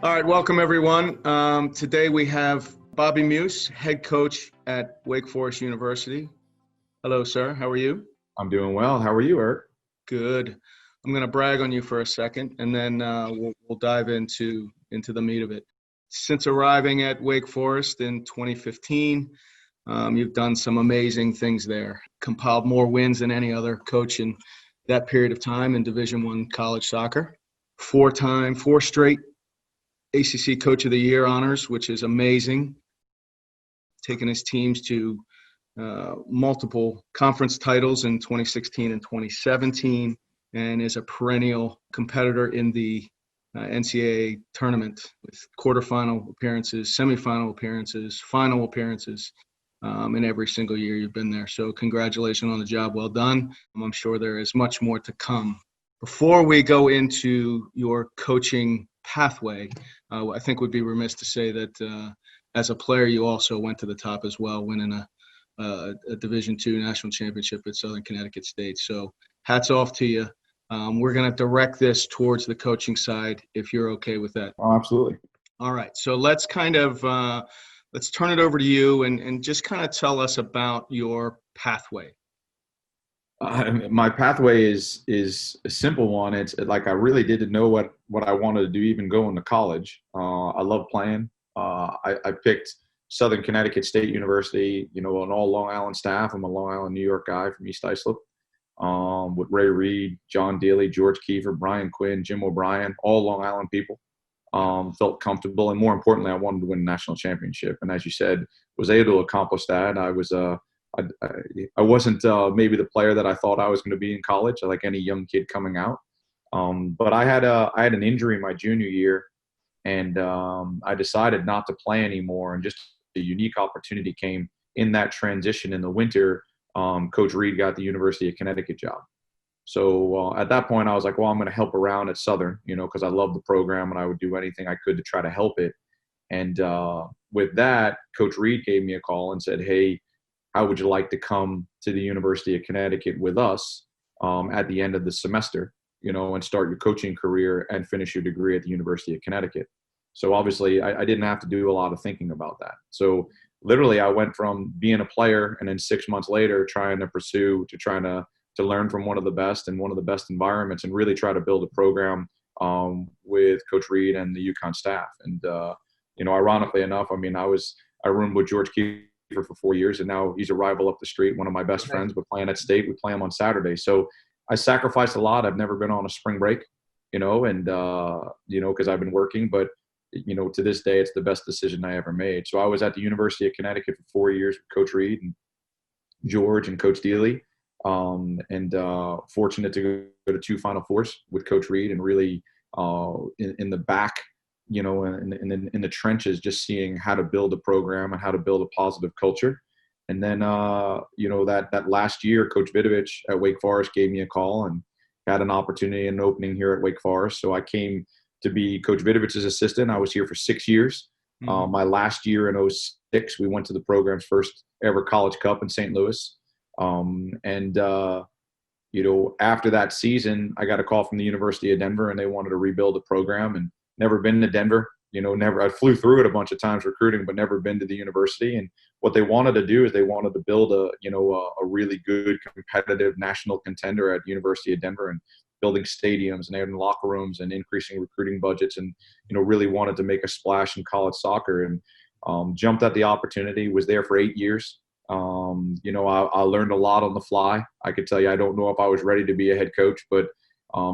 All right, welcome everyone. Today we have Bobby Muuss, head coach at Wake Forest University. Hello, sir. How are you? I'm doing well. How are you, Eric? Good. I'm going to brag on you for a second, and then we'll dive into the meat of it. Since arriving at Wake Forest in 2015, you've done some amazing things there. Compiled more wins than any other coach in that period of time in Division I college soccer. Four straight ACC Coach of the Year honors, which is amazing. Taking his teams to multiple conference titles in 2016 and 2017, and is a perennial competitor in the NCAA tournament with quarterfinal appearances, semifinal appearances, final appearances in every single year you've been there. So congratulations on the job well done. I'm sure there is much more to come. Before we go into your coaching pathway, I think would be remiss to say that as a player, you also went to the top as well, winning a Division II national championship at Southern Connecticut State. So hats off to you. We're going to direct this towards the coaching side, if you're okay with that. Oh, absolutely. All right. So let's kind of let's turn it over to you and just kind of tell us about your pathway. My pathway is a simple one. It's like I really didn't know what I wanted to do even going to college. I love playing. I picked Southern Connecticut State University, an all Long Island staff. I'm a Long Island, New York guy from East Islip, with Ray Reed, John Daly, George Kiefer, Brian Quinn, Jim O'Brien, all Long Island people. Felt comfortable, and more importantly, I wanted to win a national championship. And as you said, was able to accomplish that. I wasn't maybe the player that I thought I was going to be in college, like any young kid coming out. But I had an injury my junior year, and I decided not to play anymore. And just a unique opportunity came in that transition in the winter. Coach Reed got the University of Connecticut job. So at that point, I was like, well, I'm going to help around at Southern, because I love the program and I would do anything I could to try to help it. And with that, Coach Reed gave me a call and said, hey, how would you like to come to the University of Connecticut with us at the end of the semester, and start your coaching career and finish your degree at the University of Connecticut? So obviously I didn't have to do a lot of thinking about that. So literally I went from being a player and then 6 months later trying to learn from one of the best and one of the best environments and really try to build a program with Coach Reed and the UConn staff. And, ironically enough, I roomed with George Kiefer for 4 years, and now he's a rival up the street, one of my best friends, but playing at State. We play him on Saturday. So I sacrificed a lot. I've never been on a spring break, because I've been working, but to this day, it's the best decision I ever made. So I was at the University of Connecticut for 4 years with Coach Reed and George and Coach Daly, and fortunate to go to 2 Final Fours with Coach Reed, and really in the back, in the trenches, just seeing how to build a program and how to build a positive culture. And then, that last year, Coach Vidovich at Wake Forest gave me a call and had an opportunity and an opening here at Wake Forest. So I came to be Coach Vidovich's assistant. I was here for 6 years. Mm-hmm. My last year in 2006, we went to the program's first ever College Cup in St. Louis. After that season, I got a call from the University of Denver, and they wanted to rebuild the program. And never been to Denver, I flew through it a bunch of times recruiting, but never been to the university. And what they wanted to do is they wanted to build a really good competitive national contender at University of Denver, and building stadiums and adding locker rooms and increasing recruiting budgets, and, really wanted to make a splash in college soccer, and jumped at the opportunity, was there for 8 years. I learned a lot on the fly. I could tell you, I don't know if I was ready to be a head coach, but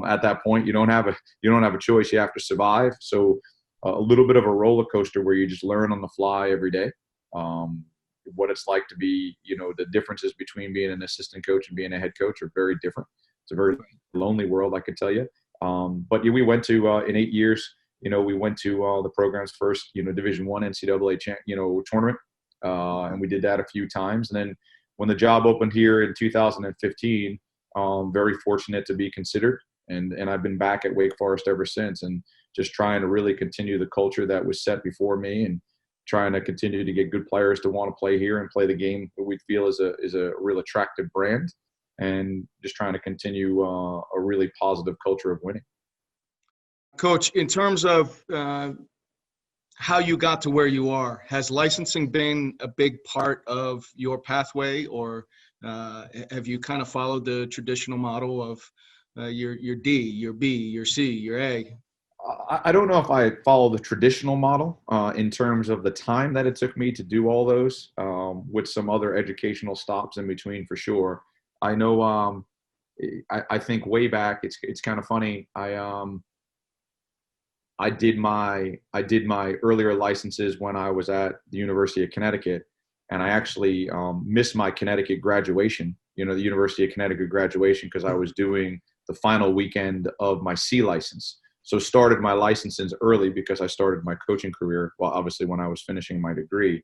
at that point, you don't have a choice. You have to survive. So a little bit of a roller coaster where you just learn on the fly every day. What it's like to be, the differences between being an assistant coach and being a head coach are very different. It's a very lonely world, I could tell you. But we went to in 8 years, we went to the program's first, Division I NCAA tournament, and we did that a few times. And then when the job opened here in 2015, very fortunate to be considered. And I've been back at Wake Forest ever since, and just trying to really continue the culture that was set before me, and trying to continue to get good players to want to play here and play the game that we feel is a real attractive brand, and just trying to continue a really positive culture of winning. Coach, in terms of how you got to where you are. Has licensing been a big part of your pathway, or have you kind of followed the traditional model of your D, your B, your C, your A? I don't know if I follow the traditional model in terms of the time that it took me to do all those, with some other educational stops in between for sure. I know. I think way back, it's kind of funny. I did my earlier licenses when I was at the University of Connecticut, and I actually missed my Connecticut graduation. The University of Connecticut graduation, because I was doing the final weekend of my C license. So started my licenses early because I started my coaching career, well, obviously when I was finishing my degree.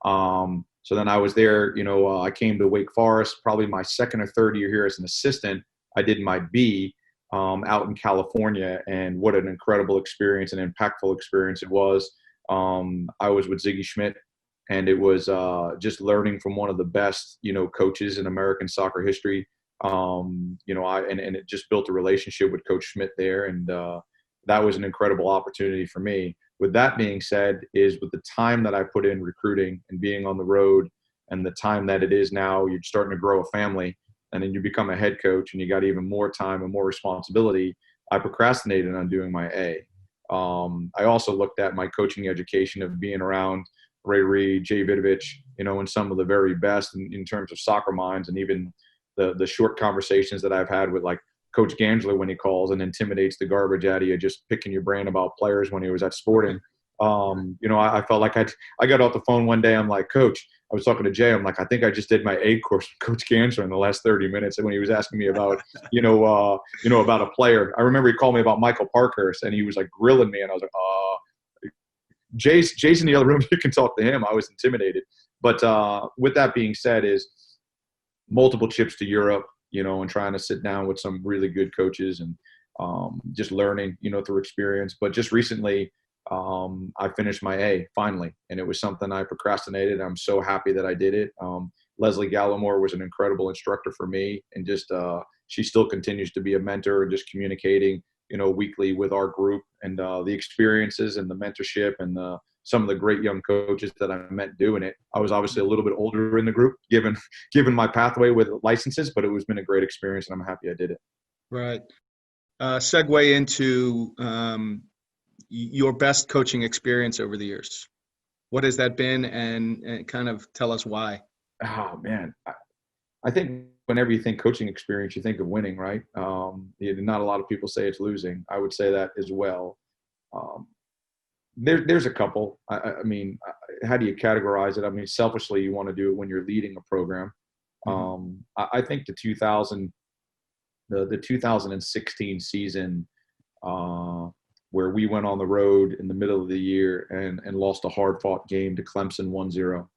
So then I was there, I came to Wake Forest, probably my second or third year here as an assistant. I did my B out in California, and what an incredible experience, an impactful experience it was. I was with Ziggy Schmidt, and it was just learning from one of the best, coaches in American soccer history. And it just built a relationship with Coach Schmidt there, and that was an incredible opportunity for me. With that being said, is with the time that I put in recruiting and being on the road, and the time that it is now, you're starting to grow a family, and then you become a head coach and you got even more time and more responsibility. I procrastinated on doing my A. I also looked at my coaching education of being around Ray Reed, Jay Vidovich, and some of the very best in terms of soccer minds, and even the short conversations that I've had with like Coach Gangler when he calls and intimidates the garbage out of you, just picking your brain about players when he was at Sporting. I felt like I got off the phone one day. I'm like, Coach, I was talking to Jay. I'm like, I think I just did my A course with Coach Gangler in the last 30 minutes. And when he was asking me about, about a player, I remember he called me about Michael Parkhurst, and he was like grilling me. And I was like, Jay's in the other room. You can talk to him. I was intimidated. But with that being said, is multiple trips to Europe, and trying to sit down with some really good coaches and just learning, through experience. But just recently, I finished my A finally, and it was something I procrastinated. I'm so happy that I did it. Leslie Gallimore was an incredible instructor for me, and just she still continues to be a mentor, and just communicating, weekly with our group, and the experiences and the mentorship and some of the great young coaches that I met doing it. I was obviously a little bit older in the group, given my pathway with licenses, but it's been a great experience, and I'm happy I did it. Right. Segue into your best coaching experience over the years. What has that been, and kind of tell us why? Oh, man. I think whenever you think coaching experience, you think of winning, right? Not a lot of people say it's losing. I would say that as well. There's a couple. I mean, how do you categorize it? I mean, selfishly, you want to do it when you're leading a program. I think the 2016 season, where we went on the road in the middle of the year and lost a hard-fought game to Clemson 1-0.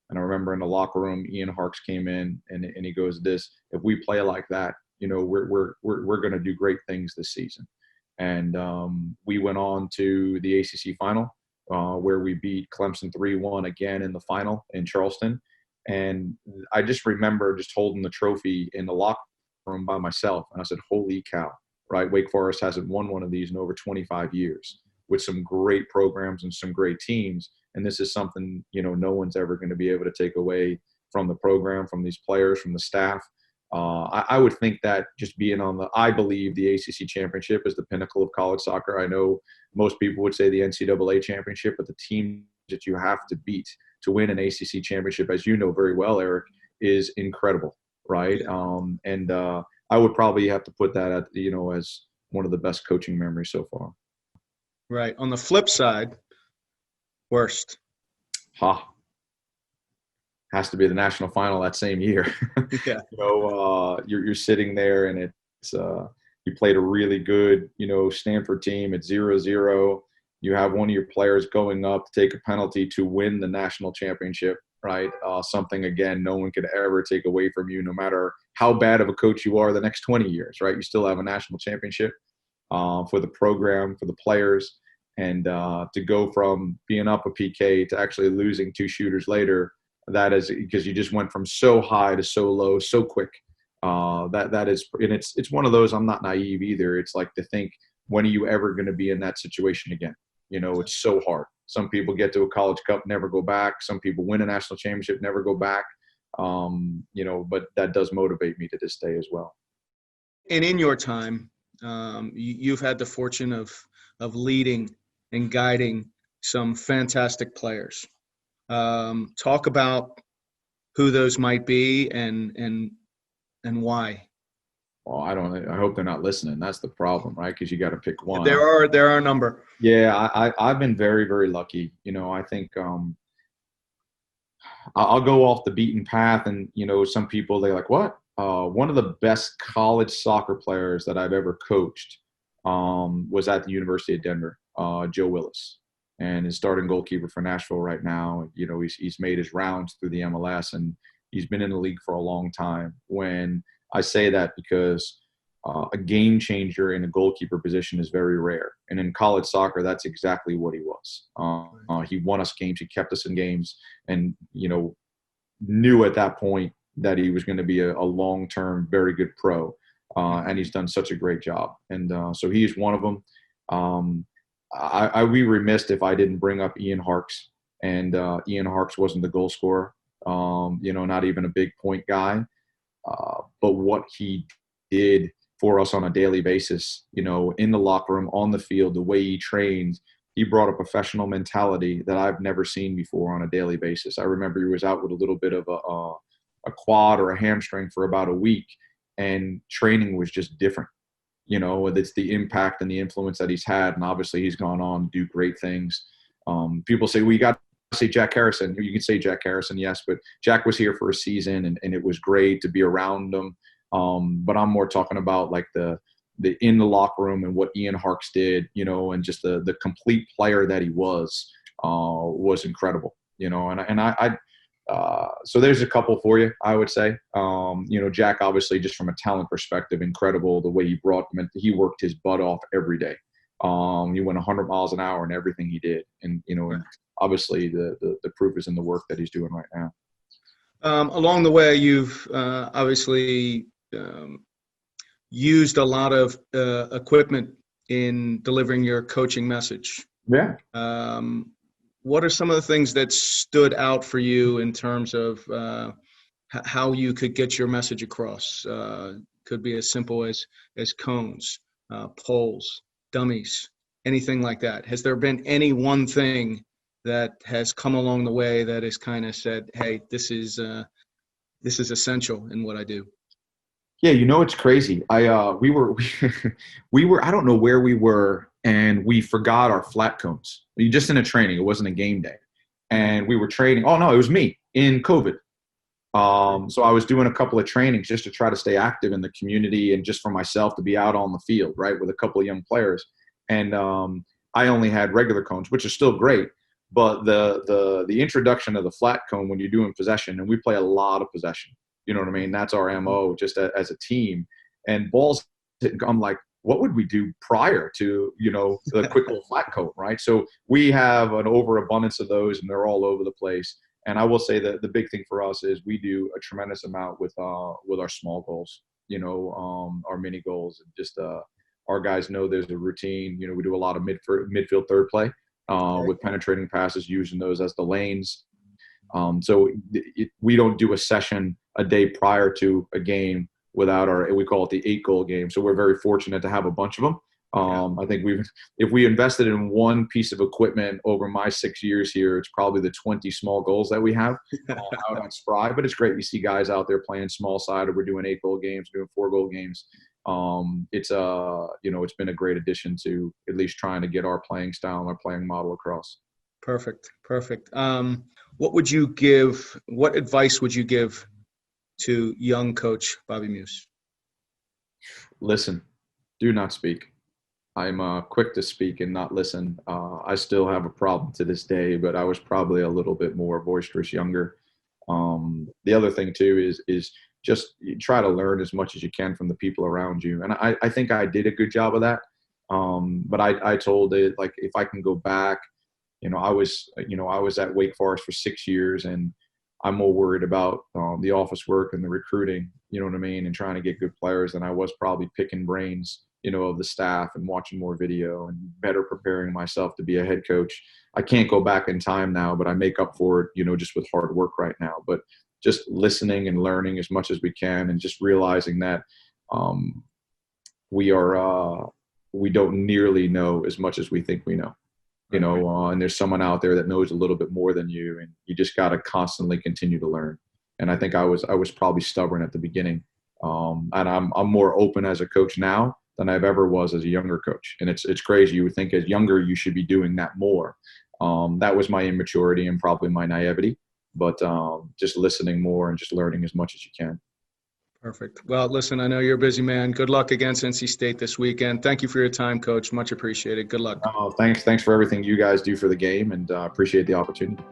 And I remember in the locker room, Ian Harkes came in and he goes, if we play like that, we're going to do great things this season. And we went on to the ACC final, where we beat Clemson 3-1 again in the final in Charleston. And I just remember just holding the trophy in the locker room by myself. And I said, holy cow, right? Wake Forest hasn't won one of these in over 25 years, with some great programs and some great teams. And this is something, no one's ever going to be able to take away from the program, from these players, from the staff. I would think that just being I believe the ACC Championship is the pinnacle of college soccer. I know most people would say the NCAA Championship, but the team that you have to beat to win an ACC Championship, as you know very well, Eric, is incredible, right? And I would probably have to put that at, as one of the best coaching memories so far. Right. On the flip side, worst. Has to be the national final that same year. Yeah. You're sitting there, and it's you played a really good, Stanford team at 0-0. You have one of your players going up to take a penalty to win the national championship, right? Something, again, no one could ever take away from you, no matter how bad of a coach you are the next 20 years, right? You still have a national championship for the program, for the players. And to go from being up a PK to actually losing 2 shooters later, that is because you just went from so high to so low so quick. That is, and it's one of those. I'm not naive either. It's like to think, when are you ever going to be in that situation again? It's so hard. Some people get to a college cup, never go back. Some people win a national championship, never go back. But that does motivate me to this day as well. And in your time, you've had the fortune of leading and guiding some fantastic players. Talk about who those might be and why. Well, I hope they're not listening. That's the problem, right? Because you got to pick one. There are a number. Yeah, I've been very, very lucky. I think I'll go off the beaten path, and some people, they're like, what? One of the best college soccer players that I've ever coached was at the University of Denver, Joe Willis, and is starting goalkeeper for Nashville right now. He's made his rounds through the MLS, and he's been in the league for a long time. When I say that, because a game changer in a goalkeeper position is very rare. And in college soccer, that's exactly what he was. He won us games. He kept us in games, and, knew at that point that he was going to be a long-term, very good pro. And he's done such a great job. And so he's one of them. I'd be remiss if I didn't bring up Ian Harkes. And Ian Harkes wasn't the goal scorer, not even a big point guy. But what he did for us on a daily basis, in the locker room, on the field, the way he trains, he brought a professional mentality that I've never seen before on a daily basis. I remember he was out with a little bit of a quad or a hamstring for about a week, and training was just different. It's the impact and the influence that he's had. And obviously he's gone on to do great things. People say, well, you got to say Jack Harrison. You can say Jack Harrison, yes, but Jack was here for a season, and it was great to be around him. But I'm more talking about like the in the locker room and what Ian Harkes did, and just the complete player that he was incredible, so there's a couple for you, I would say. Jack, obviously, just from a talent perspective, incredible. The way he he worked his butt off every day. He went 100 miles an hour in everything he did. And, and obviously the proof is in the work that he's doing right now. Along the way, you've obviously used a lot of equipment in delivering your coaching message. Yeah. What are some of the things that stood out for you in terms of how you could get your message across? Could be as simple as cones, poles, dummies, anything like that. Has there been any one thing that has come along the way that has kind of said, hey, this is essential in what I do? Yeah, it's crazy. We were I don't know where we were, and we forgot our flat cones. Just in a training, it wasn't a game day, and we were training. Oh no, it was me in COVID. So I was doing a couple of trainings just to try to stay active in the community and just for myself to be out on the field, right, with a couple of young players. And I only had regular cones, which is still great. But the introduction of the flat cone when you're doing possession, and we play a lot of possession. You know what I mean? That's our MO just as a team. And balls, I'm like, what would we do prior to, the quick little flat coat, right? So we have an overabundance of those, and they're all over the place. And I will say that the big thing for us is we do a tremendous amount with our small goals, our mini goals. And just our guys know there's a routine. We do a lot of midfield third play with penetrating passes, using those as the lanes. So we don't do a session a day prior to a game without we call it the 8-goal game. So we're very fortunate to have a bunch of them. I think if we invested in one piece of equipment over my 6 years here, it's probably the 20 small goals that we have out on Spry. But it's great. We see guys out there playing small side, or we're doing 8-goal games, doing 4-goal games. It's been a great addition to at least trying to get our playing style and our playing model across. Perfect. What advice would you give to young coach Bobby Muuss? Listen, do not speak. I'm quick to speak and not listen. I still have a problem to this day, but I was probably a little bit more boisterous younger. The other thing too is just try to learn as much as you can from the people around you. And I think I did a good job of that. But I told it, like, if I can go back, I was at Wake Forest for 6 years, and I'm more worried about the office work and the recruiting, you know what I mean, and trying to get good players than I was probably picking brains of the staff and watching more video and better preparing myself to be a head coach. I can't go back in time now, but I make up for it, just with hard work right now. But just listening and learning as much as we can, and just realizing that we don't nearly know as much as we think we know. And there's someone out there that knows a little bit more than you, and you just got to constantly continue to learn. And I think I was probably stubborn at the beginning, and I'm more open as a coach now than I've ever was as a younger coach. And it's crazy. You would think as younger you should be doing that more. That was my immaturity and probably my naivety, but just listening more and just learning as much as you can. Perfect. Well, listen, I know you're a busy man. Good luck against NC State this weekend. Thank you for your time, Coach. Much appreciated. Good luck. Thanks for everything you guys do for the game, and appreciate the opportunity.